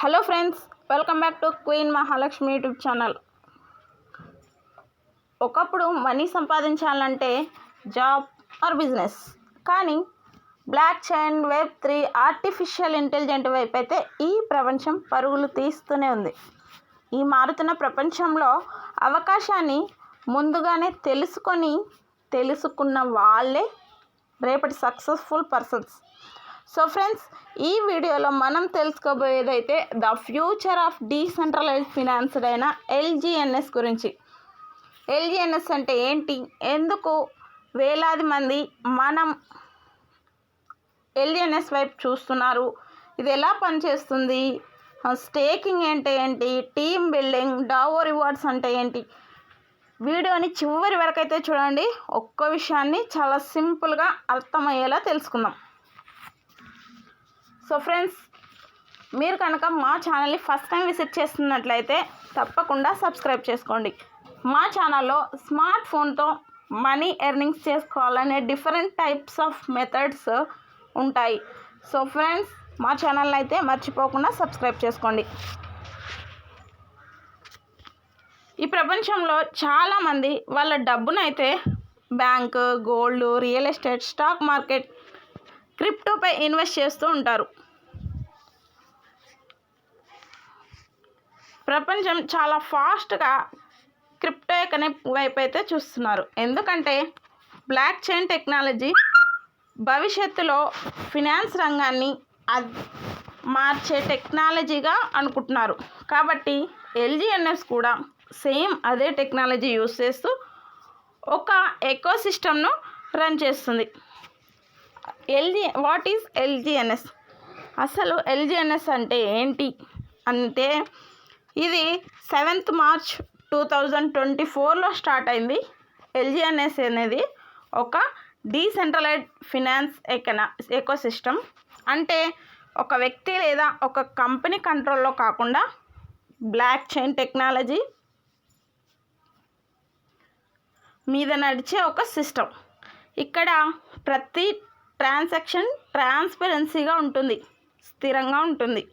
Hello friends, welcome back to queen Mahalakshmi YouTube channel. ఒకప్పుడు money సంపాదించాలంటే job or business, కానీ block chain, వెబ్3, artificial intelligent వైపు అయితే ఈ ప్రపంచం పరుగులు తీస్తూనే ఉంది. ఈ మారుతున్న ప్రపంచంలో అవకాశాన్ని ముందుగానే తెలుసుకున్న వాళ్ళే రేపటి సక్సెస్ఫుల్ పర్సన్స్. సో ఫ్రెండ్స్, ఈ వీడియోలో మనం తెలుసుకోబోయేదైతే the future of decentralized financed అయిన ఎల్జీఎన్ఎస్ గురించి. ఎల్జీఎన్ఎస్ అంటే ఏంటి, ఎందుకు వేలాది మంది మనం ఎల్జీఎన్ఎస్ వైపు చూస్తున్నారు, ఇది ఎలా పనిచేస్తుంది, స్టేకింగ్ అంటే ఏంటి, టీమ్ బిల్డింగ్, డావో రివార్డ్స్ అంటే ఏంటి, వీడియోని చివరి వరకు అయితే చూడండి. ఒక్క విషయాన్ని చాలా సింపుల్గా అర్థమయ్యేలా తెలుసుకుందాం. సో ఫ్రెండ్స్, మీరు కనుక మా ఛానల్ని ఫస్ట్ టైం విజిట్ చేస్తున్నట్లయితే తప్పకుండా సబ్స్క్రైబ్ చేసుకోండి. మా ఛానల్లో స్మార్ట్ ఫోన్తో మనీ ఎర్నింగ్స్ చేసుకోవాలనే డిఫరెంట్ టైప్స్ ఆఫ్ మెథడ్స్ ఉంటాయి. సో ఫ్రెండ్స్, మా ఛానల్ని అయితే మర్చిపోకుండా సబ్స్క్రైబ్ చేసుకోండి. ఈ ప్రపంచంలో చాలామంది వాళ్ళ డబ్బునైతే bank, gold, real estate, stock market, క్రిప్టోపై ఇన్వెస్ట్ చేస్తూ ఉంటారు. ప్రపంచం చాలా ఫాస్ట్గా క్రిప్టో ఎకనామిక్ వైపు అయితే చూస్తున్నారు. ఎందుకంటే బ్లాక్ చైన్ టెక్నాలజీ భవిష్యత్తులో ఫినాన్స్ రంగాన్ని మార్చే టెక్నాలజీగా అనుకుంటున్నారు. కాబట్టి ఎల్జీఎన్ఎస్ కూడా సేమ్ అదే టెక్నాలజీ యూస్ చేస్తూ ఒక ఎకో సిస్టమ్ను రన్ చేస్తుంది. What is LGNS? అసలు ఎల్జీఎన్ఎస్ అంటే ఏంటి అంటే, ఇది 7th March 2024లో స్టార్ట్ అయింది. ఎల్జీఎన్ఎస్ అనేది ఒక డీసెంట్రలైజ్డ్ ఫినాన్స్ ఎకోసిస్టమ్. అంటే ఒక వ్యక్తి లేదా ఒక కంపెనీ కంట్రోల్లో కాకుండా బ్లాక్ చైన్ టెక్నాలజీ మీద నడిచే ఒక సిస్టమ్. ఇక్కడ ప్రతి ట్రాన్సాక్షన్ ట్రాన్స్పరెన్సీగా ఉంటుంది, స్థిరంగా ఉంటుంది.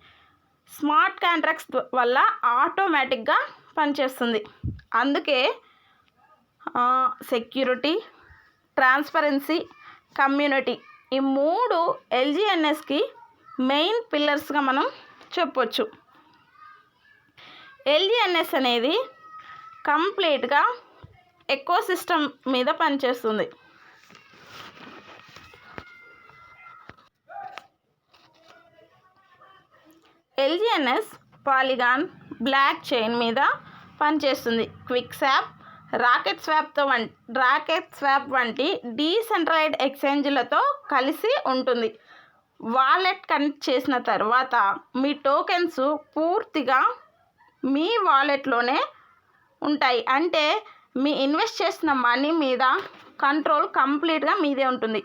స్మార్ట్ కాంట్రాక్ట్స్ వల్ల ఆటోమేటిక్గా పనిచేస్తుంది. అందుకే సెక్యూరిటీ, ట్రాన్స్పరెన్సీ, కమ్యూనిటీ, ఈ 3 ఎల్జీఎన్ఎస్కి మెయిన్ పిల్లర్స్గా మనం చెప్పొచ్చు. ఎల్జీఎన్ఎస్ అనేది కంప్లీట్గా ఎకోసిస్టమ్ మీద పనిచేస్తుంది. ఎల్జీఎన్ఎస్ పాలిగాన్, బ్లాక్ చైన్ మీద పనిచేస్తుంది. క్విక్ స్వాప్, రాకెట్ స్వాప్ వంటి డీసెంట్రలైజ్డ్ ఎక్స్చేంజ్లతో కలిసి ఉంటుంది. వాలెట్ కనెక్ట్ చేసిన తర్వాత మీ టోకెన్స్ పూర్తిగా మీ వాలెట్లోనే ఉంటాయి. అంటే మీ ఇన్వెస్ట్ చేసిన మనీ మీద కంట్రోల్ కంప్లీట్గా మీదే ఉంటుంది.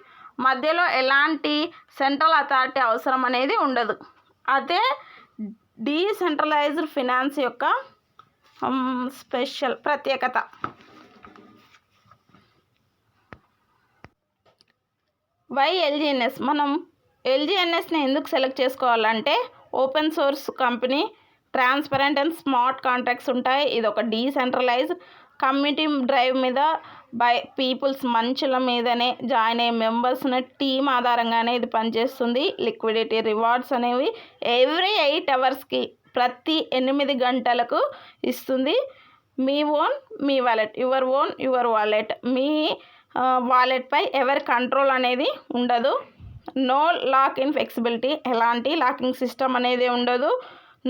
మధ్యలో ఎలాంటి సెంట్రల్ అథారిటీ అవసరం అనేది ఉండదు. అదే డీసెంట్రలైజ్డ్ ఫినాన్స్ యొక్క స్పెషల్ ప్రత్యేకత. వై ఎల్జీఎన్ఎస్? మనం ఎల్జీఎన్ఎస్ని ఎందుకు సెలెక్ట్ చేసుకోవాలంటే, open source company, transparent and smart contracts ఉంటాయి. ఇది ఒక డీసెంట్రలైజ్డ్ కమ్యూనిటీ డ్రైవ్ మీద బై పీపుల్స్, మనుషుల మీదనే జాయిన్ అయ్యే మెంబర్స్ టీమ్ ఆధారంగానే ఇది పనిచేస్తుంది. లిక్విడిటీ రివార్డ్స్ అనేవి ఎవ్రీ 8 అవర్స్కి, ప్రతి 8 గంటలకు ఇస్తుంది. మీ వాలెట్, యువర్ వాలెట్, మీ వాలెట్పై ఎవరి కంట్రోల్ అనేది ఉండదు. నో లాక్ ఇన్ ఫ్లెక్సిబిలిటీ, ఎలాంటి లాకింగ్ సిస్టమ్ అనేది ఉండదు.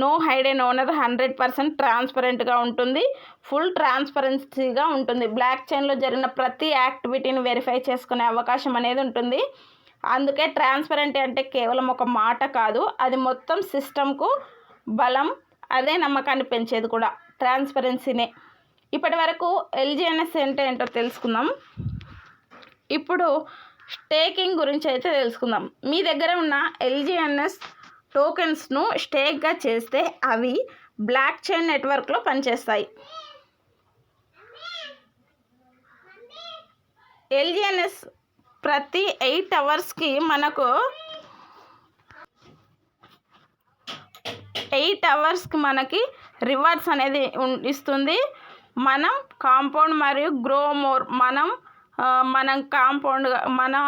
నో హైడెన్ ఓనర్, 100% ట్రాన్స్పరెంట్గా ఉంటుంది. ఫుల్ ట్రాన్స్పరెన్సీగా ఉంటుంది. బ్లాక్ చైన్లో జరిగిన ప్రతి యాక్టివిటీని వెరిఫై చేసుకునే అవకాశం అనేది ఉంటుంది. అందుకే ట్రాన్స్పరెంట్ అంటే కేవలం ఒక మాట కాదు, అది మొత్తం సిస్టమ్కు బలం. అదే నమ్మకాన్ని పెంచేది కూడా ట్రాన్స్పరెన్సీనే. ఇప్పటి వరకు ఎల్జీఎన్ఎస్ అంటే ఏంటో తెలుసుకుందాం. ఇప్పుడు స్టేకింగ్ గురించి అయితే తెలుసుకుందాం. మీ దగ్గర ఉన్న ఎల్జీఎన్ఎస్ టోకెన్స్ను స్టేక్గా చేస్తే అవి బ్లాక్ చైన్ నెట్వర్క్లో పనిచేస్తాయి. ఎల్జీఎన్ఎస్ ప్రతి 8 అవర్స్కి మనకు 8 అవర్స్కి మనకి రివార్డ్స్ అనేది ఇస్తుంది. మనం కాంపౌండ్ మరియు గ్రో మోర్ మనం కాంపౌండ్గా మనం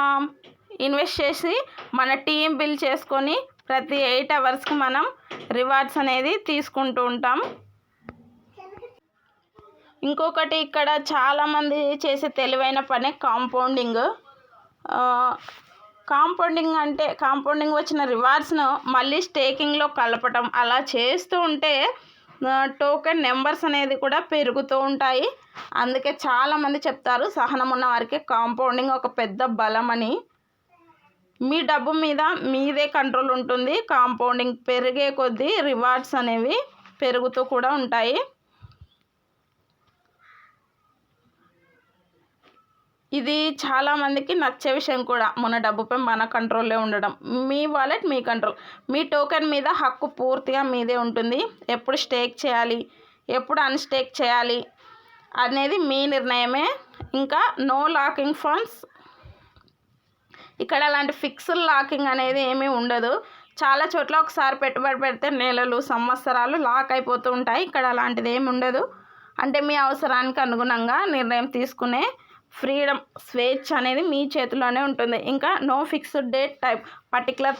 ఇన్వెస్ట్ చేసి మన టీం బిల్డ్ చేసుకొని ప్రతి 8 అవర్స్కి మనం రివార్డ్స్ అనేది తీసుకుంటూ ఉంటాం. ఇంకొకటి ఇక్కడ చాలామంది చేసే తెలివైన పనే కాంపౌండింగ్. కాంపౌండింగ్ వచ్చిన రివార్డ్స్ను మళ్ళీ స్టేకింగ్లో కలపటం, అలా చేస్తూ ఉంటే టోకెన్ నెంబర్స్ అనేది కూడా పెరుగుతూ ఉంటాయి. అందుకే చాలామంది చెప్తారు సహనం ఉన్న వారికి కాంపౌండింగ్ ఒక పెద్ద బలం అని. మీ డబ్బు మీద మీదే కంట్రోల్ ఉంటుంది. కాంపౌండింగ్ పెరిగే కొద్దీ రివార్డ్స్ అనేవి పెరుగుతూ కూడా ఉంటాయి. ఇది చాలామందికి నచ్చే విషయం కూడా, మన డబ్బుపై మన కంట్రోల్లో ఉండడం. మీ వాలెట్ మీ కంట్రోల్, మీ టోకెన్ మీద హక్కు పూర్తిగా మీదే ఉంటుంది. ఎప్పుడు స్టేక్ చేయాలి, ఎప్పుడు అన్స్టేక్ చేయాలి అనేది మీ నిర్ణయమే. ఇంకా నో లాకింగ్ ఫండ్స్, ఇక్కడ అలాంటి ఫిక్స్డ్ లాకింగ్ అనేది ఏమీ ఉండదు. చాలా చోట్ల ఒకసారి పెట్టుబడి పెడితే నెలలు సంవత్సరాలు లాక్ అయిపోతూ ఉంటాయి. ఇక్కడ అలాంటిది ఏమి ఉండదు. అంటే మీ అవసరానికి అనుగుణంగా నిర్ణయం తీసుకునే ఫ్రీడమ్, స్వేచ్ఛ అనేది మీ చేతిలోనే ఉంటుంది. ఇంకా no fixed date time, particular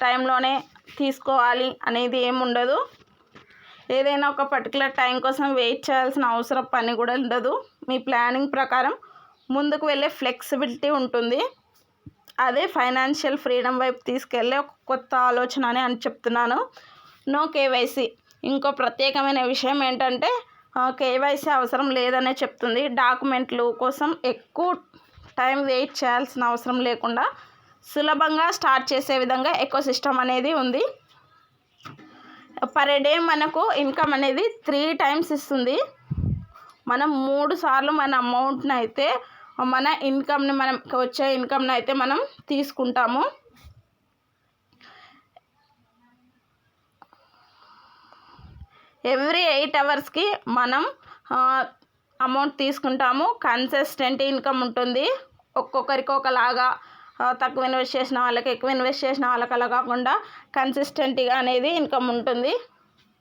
టైంలోనే తీసుకోవాలి అనేది ఏమి ఉండదు. ఏదైనా ఒక పర్టికులర్ టైం కోసం వెయిట్ చేయాల్సిన అవసరం పని కూడా ఉండదు. మీ ప్లానింగ్ ప్రకారం ముందుకు వెళ్ళే ఫ్లెక్సిబిలిటీ ఉంటుంది. అదే ఫైనాన్షియల్ ఫ్రీడమ్ వైపు తీసుకెళ్ళే ఒక కొత్త ఆలోచన అని చెప్తున్నాను. నో కేవైసీ, ఇంకో ప్రత్యేకమైన విషయం ఏంటంటే కేవైసీ అవసరం లేదనే చెప్తుంది. డాక్యుమెంట్లు కోసం ఎక్కువ టైం వెయిట్ చేయాల్సిన అవసరం లేకుండా సులభంగా స్టార్ట్ చేసే విధంగా ఎకోసిస్టమ్ అనేది ఉంది. పర్ డే మనకు ఇన్కమ్ అనేది 3 times ఇస్తుంది. మనం 3 సార్లు మన అమౌంట్ని అయితే మన ఇన్కమ్ని వచ్చే ఇన్కమ్ని అయితే మనం తీసుకుంటాము. ఎవ్రీ 8 అవర్స్కి మనం అమౌంట్ తీసుకుంటాము. కన్సిస్టెంట్ ఇన్కమ్ ఉంటుంది. ఒక్కొక్కరికి ఒకలాగా, తక్కువ ఇన్వెస్ట్ చేసిన వాళ్ళకి, ఎక్కువ ఇన్వెస్ట్ చేసిన వాళ్ళకి అలా కాకుండా కన్సిస్టెంట్గా అనేది ఇన్కమ్ ఉంటుంది.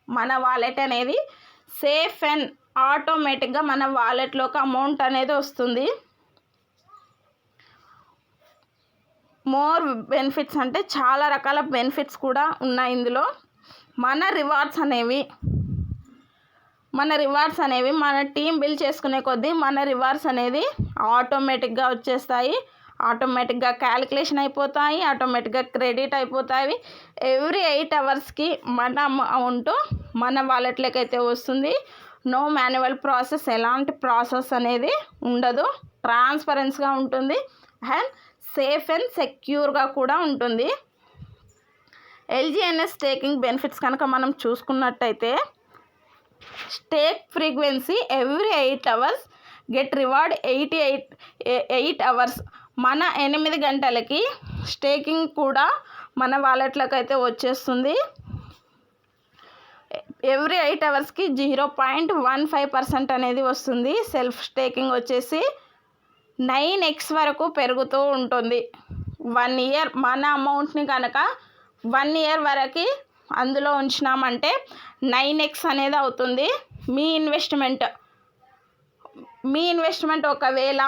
మన వాలెట్ అనేది సేఫ్ అండ్ ఆటోమేటిక్గా మన వాలెట్లోకి అమౌంట్ అనేది వస్తుంది. మోర్ బెనిఫిట్స్ అంటే చాలా రకాల బెనిఫిట్స్ కూడా ఉన్నాయి ఇందులో. మన రివార్డ్స్ అనేవి మన టీం బిల్డ్ చేసుకునే కొద్దీ మన రివార్డ్స్ అనేది ఆటోమేటిక్గా వచ్చేస్తాయి. ఆటోమేటిక్గా క్యాలిక్యులేషన్ అయిపోతాయి, ఆటోమేటిక్గా క్రెడిట్ అయిపోతాయి. ఎవ్రీ 8 అవర్స్కి మన అమౌంట్ మన వాలెట్లోకి అయితే వస్తుంది. నో మాన్యువల్ ప్రాసెస్, ఎలాంటి ప్రాసెస్ అనేది ఉండదు. ట్రాన్స్పరెన్స్గా ఉంటుంది అండ్ సేఫ్ అండ్ సెక్యూర్గా కూడా ఉంటుంది. ఎల్జీఎన్ఎస్ స్టేకింగ్ బెనిఫిట్స్ కనుక మనం చూసుకున్నట్టయితే, stake frequency every 8 hours, get reward 8 hours. మన 8 గంటలకి స్టేకింగ్ కూడా మన వాలెట్లోకి అయితే వచ్చేస్తుంది. ఎవ్రీ 8 అవర్స్కి 0.15% అనేది వస్తుంది. సెల్ఫ్ స్టేకింగ్ వచ్చేసి 9x వరకు పెరుగుతూ ఉంటుంది. 1 year మన అమౌంట్ని కనుక 1 year వరకు అందులో ఉంచినామంటే 9x అనేది అవుతుంది. మీ ఇన్వెస్ట్మెంట్ ఒకవేళ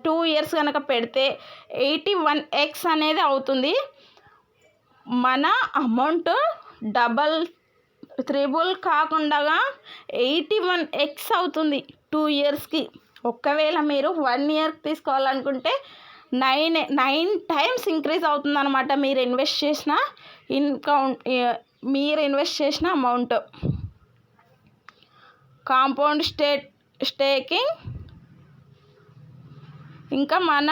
2 years కనుక పెడితే 81x అనేది అవుతుంది. మన అమౌంట్ డబల్ త్రిబుల్ కాకుండా 81x అవుతుంది 2 yearsకి. ఒకవేళ మీరు 1 year తీసుకోవాలనుకుంటే 9 times ఇంక్రీజ్ అవుతుందన్నమాట మీరు ఇన్వెస్ట్ చేసిన అమౌంట్. కాంపౌండ్ స్టేకింగ్, ఇంకా మన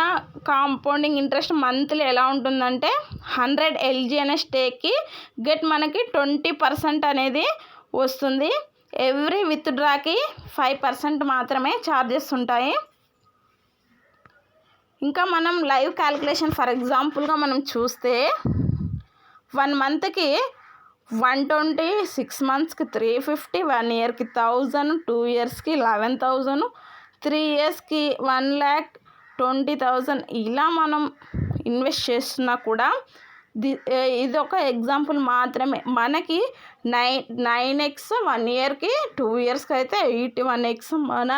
కాంపౌండింగ్ ఇంట్రెస్ట్ మంత్లీ ఎలా ఉంటుందంటే 100 LGNS స్టేక్కి మనకి 20% అనేది వస్తుంది. ఎవ్రీ విత్డ్రాకి 5% మాత్రమే ఛార్జెస్ ఉంటాయి. ఇంకా మనం లైవ్ క్యాలిక్యులేషన్ ఫర్ ఎగ్జాంపుల్గా మనం చూస్తే 1 monthకి 120, 6 monthsకి 350, 1 yearకి 1000, 2 yearsకి 11,000, 3 yearsకి 1,20,000 ఇలా మనం ఇన్వెస్ట్ చేస్తున్నా కూడా ఇది ఒక ఎగ్జాంపుల్ మాత్రమే. మనకి 9x 1 ఇయర్కి, 2 ఇయర్స్కి అయితే 81x మన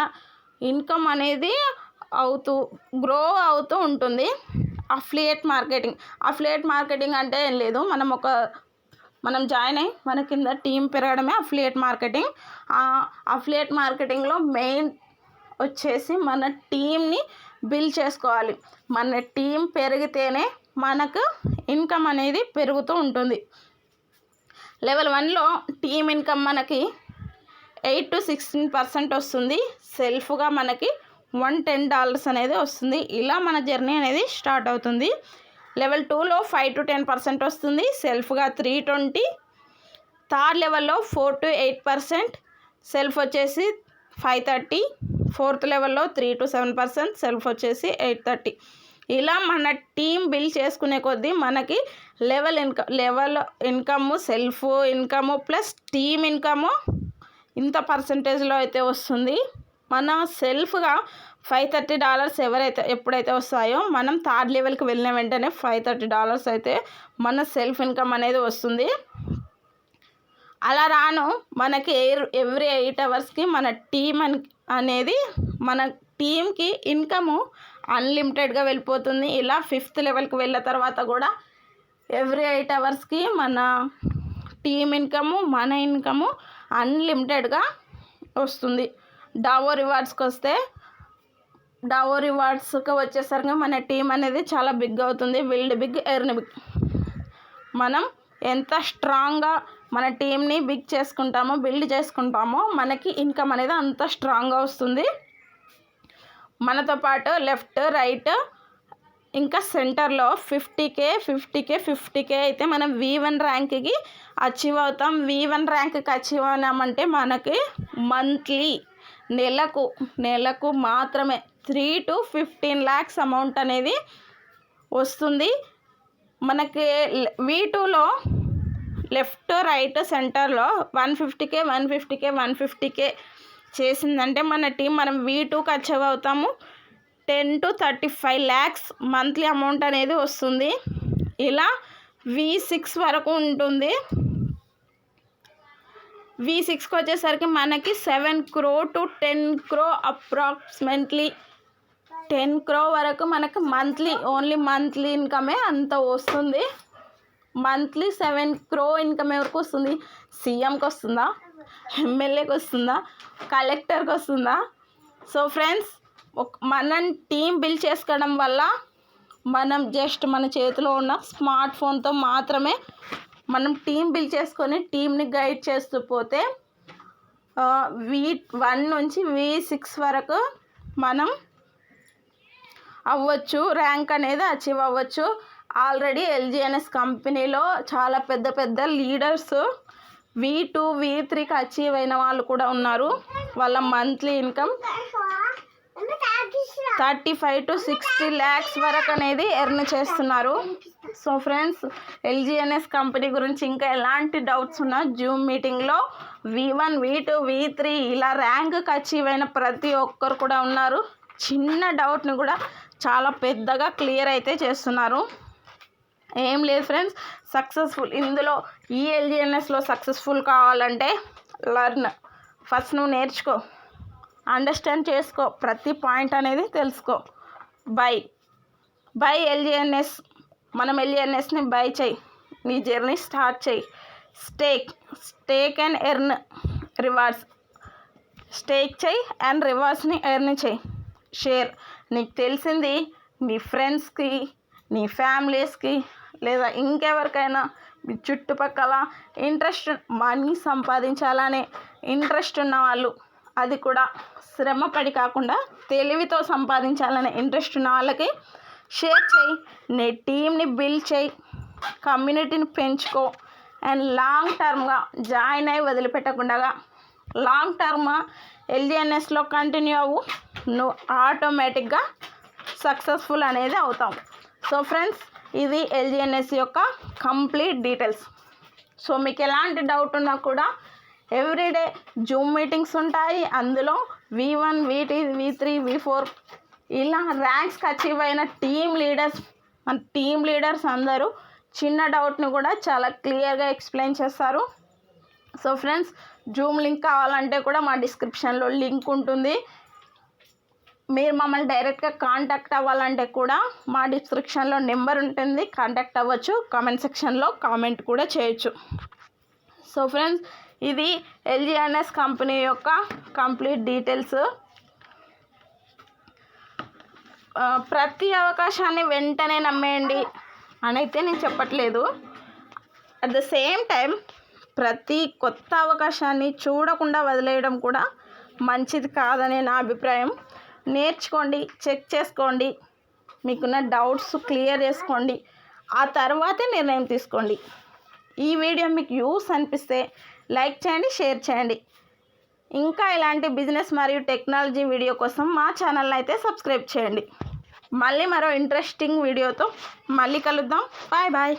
ఇన్కమ్ అనేది గ్రో అవుతూ ఉంటుంది. అఫిలియేట్ మార్కెటింగ్ అంటే ఏం లేదు, మనం జాయిన్ అయ్యి మన కింద టీం పెరగడమే అఫిలియేట్ మార్కెటింగ్. అఫిలియేట్ మార్కెటింగ్లో మెయిన్ వచ్చేసి మన టీంని బిల్డ్ చేసుకోవాలి. మన టీం పెరిగితేనే మనకు ఇన్కమ్ అనేది పెరుగుతూ ఉంటుంది. లెవెల్ 1లో టీం ఇన్కమ్ మనకి 8 to 16% వస్తుంది. సెల్ఫ్గా మనకి $110 అనేది వస్తుంది. ఇలా మన జర్నీ అనేది స్టార్ట్ అవుతుంది. లెవెల్ 2లో 5 to 10% వస్తుంది, సెల్ఫ్గా 320. థర్డ్ లెవెల్లో 4 to 8%, సెల్ఫ్ వచ్చేసి 530. ఫోర్త్ లెవెల్లో 3 to 7%, సెల్ఫ్ వచ్చేసి 830. ఇలా మన టీం బిల్డ్ చేసుకునే కొద్దీ మనకి level income, self income plus team income ఇంత పర్సంటేజ్లో అయితే వస్తుంది. మన సెల్ఫ్గా $530 ఎప్పుడైతే వస్తాయో మనం థర్డ్ లెవెల్కి వెళ్ళిన వెంటనే $530 అయితే మన సెల్ఫ్ ఇన్కమ్ అనేది వస్తుంది. అలా మనకి ఎవ్రీ 8 అవర్స్కి మన టీం అనేది మన టీంకి ఇన్కము అన్లిమిటెడ్గా వెళ్ళిపోతుంది. ఇలా 5th లెవెల్కి వెళ్ళిన తర్వాత కూడా ఎవ్రీ 8 అవర్స్కి మన టీం ఇన్కము, మన ఇన్కము అన్లిమిటెడ్గా వస్తుంది. డావో రివార్డ్స్కి వచ్చేసరికి మన టీం అనేది చాలా బిగ్ అవుతుంది. Build big, earn big. మనం ఎంత స్ట్రాంగ్గా మన టీంని బిల్డ్ చేసుకుంటామో మనకి ఇన్కమ్ అనేది అంత స్ట్రాంగ్గా వస్తుంది. మనతో పాటు లెఫ్ట్, రైట్ ఇంకా సెంటర్లో 50K అయితే మనం V1 ర్యాంక్కి అచీవ్ అవుతాం. V1 ర్యాంక్కి అచీవ్ అయినామంటే మనకి మంత్లీ నెలకు మాత్రమే 3 to 15 lakhs అమౌంట్ అనేది వస్తుంది. మనకి V2లో లెఫ్ట్, రైట్, సెంటర్లో 150K చేసిందంటే మన టీం మనం V2కి అచీవ్ అవుతాము. 10 to 35 lakhs మంత్లీ అమౌంట్ అనేది వస్తుంది. ఇలా V6 వరకు ఉంటుంది. V6కి వచ్చేసరికి మనకి 7 crore to 10 crore approximately 10 crore వరకు మనకు ఓన్లీ మంత్లీ ఇన్కమే అంత వస్తుంది. మంత్లీ 7 crore ఇన్కమ్ ఎవరికి వస్తుంది? సీఎంకి వస్తుందా? ఎమ్మెల్యేకి వస్తుందా? కలెక్టర్కి వస్తుందా? సో ఫ్రెండ్స్, మనం టీం బిల్డ్ చేసుకోవడం వల్ల మనం జస్ట్ మన చేతిలో ఉన్న స్మార్ట్ ఫోన్తో మాత్రమే మనం టీం బిల్డ్ చేసుకొని టీంని గైడ్ చేస్తూ పోతే V1 నుంచి V6 వరకు మనం అవ్వచ్చు, ర్యాంక్ అనేది అచీవ్ అవ్వచ్చు. ఆల్రెడీ LGNS కంపెనీలో చాలా పెద్ద లీడర్స్ V2, V3కి అచీవ్ అయిన వాళ్ళు కూడా ఉన్నారు. వాళ్ళ మంత్లీ ఇన్కమ్ 35 to 60 lakhs వరకు అనేది ఎర్న్ చేస్తున్నారు. సో ఫ్రెండ్స్, LGNS కంపెనీ గురించి ఇంకా ఎలాంటి డౌట్స్ ఉన్నా జూమ్ మీటింగ్లో V1, V2, V3 ఇలా ర్యాంక్కి అచీవ్ అయిన ప్రతి ఒక్కరు కూడా ఉన్నారు. చిన్న డౌట్ని కూడా చాలా పెద్దగా క్లియర్ అయితే చేస్తున్నారు. ఏం లేదు ఫ్రెండ్స్, సక్సెస్ఫుల్ ఇందులో ఈ LGNSలో సక్సెస్ఫుల్ కావాలంటే ఫస్ట్ నువ్వు నేర్చుకో, అండర్స్టాండ్ చేసుకో, ప్రతి పాయింట్ అనేది తెలుసుకో. By LGNS. మనం LGNSని బై చేయి, నీ జర్నీ స్టార్ట్ చేయి. Stake and earn rewards. Stake చేయి అండ్ రివార్డ్స్ని ఎర్న్ చేయి. షేర్. నీకు తెలిసింది నీ ఫ్రెండ్స్కి, నీ ఫ్యామిలీస్కి, లేదా ఇంకెవరికైనా మీ చుట్టుపక్కల మనీ సంపాదించాలనే ఇంట్రెస్ట్ ఉన్న వాళ్ళు, అది కూడా శ్రమపడి కాకుండా తెలివితో సంపాదించాలనే ఇంట్రెస్ట్ ఉన్న వాళ్ళకి షేర్ చేయి. నీ టీంని బిల్డ్ చేయి, కమ్యూనిటీని పెంచుకో. అండ్ లాంగ్ టర్మ్గా జాయిన్ అయ్యి వదిలిపెట్టకుండా లాంగ్ టర్మ్ LGNSలో కంటిన్యూ అవ్వు. నువ్వు ఆటోమేటిక్గా సక్సెస్ఫుల్ అనేది అవుతాం. సో ఫ్రెండ్స్, ఇది LGNS యొక్క కంప్లీట్ డీటెయిల్స్. సో మీకు ఎలాంటి డౌట్ ఉన్నా కూడా ఎవ్రీడే జూమ్ మీటింగ్స్ ఉంటాయి. అందులో V1, V2, V3, V4 ఇలా ర్యాంక్స్కి అచీవ్ అయిన టీమ్ లీడర్స్ అందరూ చిన్న డౌట్ని కూడా చాలా క్లియర్గా ఎక్స్ప్లెయిన్ చేస్తారు. సో ఫ్రెండ్స్, జూమ్ లింక్ కావాలంటే కూడా మా డిస్క్రిప్షన్లో లింక్ ఉంటుంది. మీరు మమ్మల్ని డైరెక్ట్గా కాంటాక్ట్ అవ్వాలంటే కూడా మా డిస్క్రిప్షన్లో నెంబర్ ఉంటుంది, కాంటాక్ట్ అవ్వచ్చు. కామెంట్ సెక్షన్లో కామెంట్ కూడా చేయొచ్చు. సో ఫ్రెండ్స్, ఇది LGNS కంపెనీ యొక్క కంప్లీట్ డీటెయిల్స్. ప్రతి అవకాశాన్ని వెంటనే నమ్మేయండి అని అయితే నేను చెప్పట్లేదు. అట్ ద సేమ్ టైం ప్రతి కొత్త అవకాశాన్ని చూడకుండా వదిలేయడం కూడా మంచిది కాదనే నా అభిప్రాయం. నేర్చుకోండి, చెక్ చేసుకోండి, మీకున్న డౌట్స్ క్లియర్ చేసుకోండి, ఆ తర్వాతే నిర్ణయం తీసుకోండి. ఈ వీడియో మీకు యూస్ అనిపిస్తే లైక్ చేయండి, షేర్ చేయండి. ఇంకా ఇలాంటి బిజినెస్ మరియు టెక్నాలజీ వీడియో కోసం మా ఛానల్ని అయితే సబ్స్క్రైబ్ చేయండి. మళ్ళీ మరో ఇంట్రెస్టింగ్ వీడియోతో మళ్ళీ కలుద్దాం. Bye bye.